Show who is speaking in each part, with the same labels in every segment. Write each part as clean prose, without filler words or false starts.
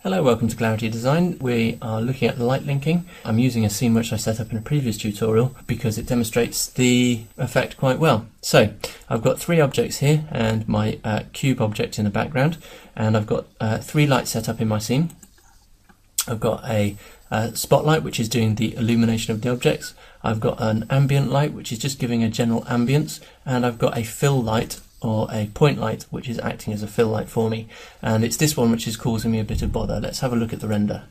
Speaker 1: Hello, welcome to Clarity Design. We are looking at light linking. I'm using a scene which I set up in a previous tutorial because it demonstrates the effect quite well. So I've got three objects here and my cube object in the background, and I've got three lights set up in my scene. I've got a spotlight which is doing the illumination of the objects. I've got an ambient light which is just giving a general ambience, and I've got a fill light or a point light which is acting as a fill light for me, and it's this one which is causing me a bit of bother. Let's have a look at the render.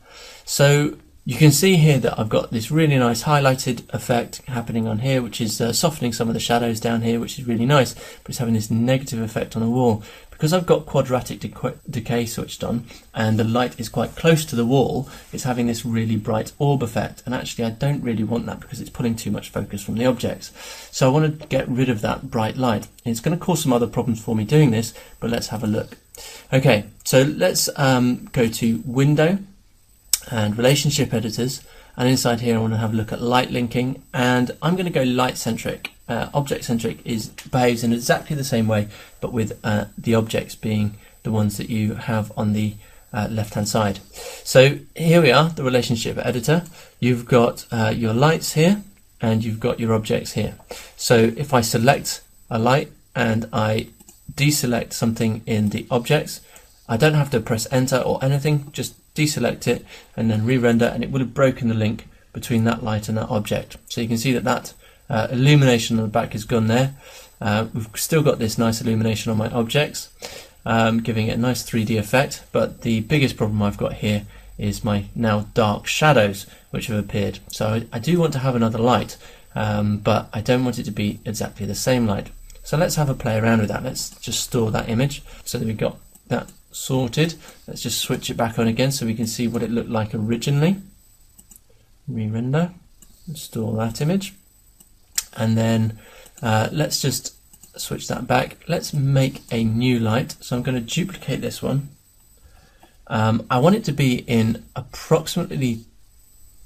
Speaker 1: So you can see here that I've got this really nice highlighted effect happening on here, which is softening some of the shadows down here, which is really nice, but it's having this negative effect on the wall. Because I've got quadratic decay switched on and the light is quite close to the wall, it's having this really bright orb effect, and actually I don't really want that because it's pulling too much focus from the objects. So I want to get rid of that bright light. It's going to cause some other problems for me doing this, but let's have a look. Okay, so let's go to Window and Relationship Editors, and inside here I want to have a look at light linking, and I'm going to go light centric. Object centric behaves in exactly the same way, but with the objects being the ones that you have on the left hand side. So here we are, the relationship editor. You've got your lights here and you've got your objects here. So if I select a light and I deselect something in the objects, I don't have to press enter or anything, just deselect it and then re-render, and it would have broken the link between that light and that object. So you can see that illumination on the back is gone there. We've still got this nice illumination on my objects, giving it a nice 3D effect, but the biggest problem I've got here is my now dark shadows which have appeared. So I do want to have another light, but I don't want it to be exactly the same light. So let's have a play around with that. Let's just store that image so that we've got that sorted. Let's just switch it back on again so we can see what it looked like originally. Re-render, store that image. And then let's just switch that back. Let's make a new light. So I'm going to duplicate this one. I want it to be in approximately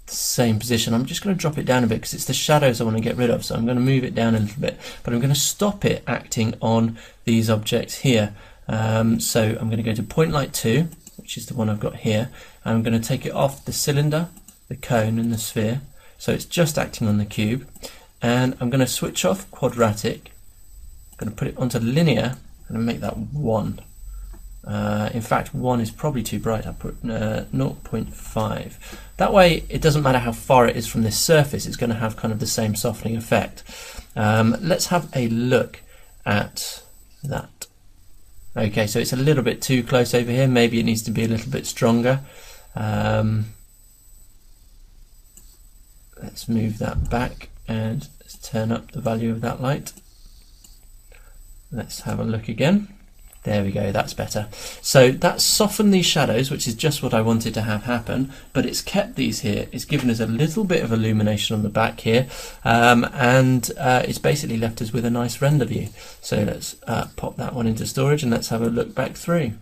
Speaker 1: the same position. I'm just going to drop it down a bit because it's the shadows I want to get rid of. So I'm going to move it down a little bit, but I'm going to stop it acting on these objects here. So I'm going to go to Point Light 2, which is the one I've got here. And I'm going to take it off the cylinder, the cone and the sphere. So it's just acting on the cube. And I'm going to switch off quadratic. I'm going to put it onto linear and make that 1. In fact, 1 is probably too bright. I'll put 0.5. That way it doesn't matter how far it is from this surface, it's going to have kind of the same softening effect. Let's have a look at that. Okay, so it's a little bit too close over here. Maybe it needs to be a little bit stronger. Let's move that back and let's turn up the value of that light. Let's have a look again. There we go, that's better. So that's softened these shadows, which is just what I wanted to have happen, but it's kept these here. It's given us a little bit of illumination on the back here, and it's basically left us with a nice render view. So let's pop that one into storage and let's have a look back through.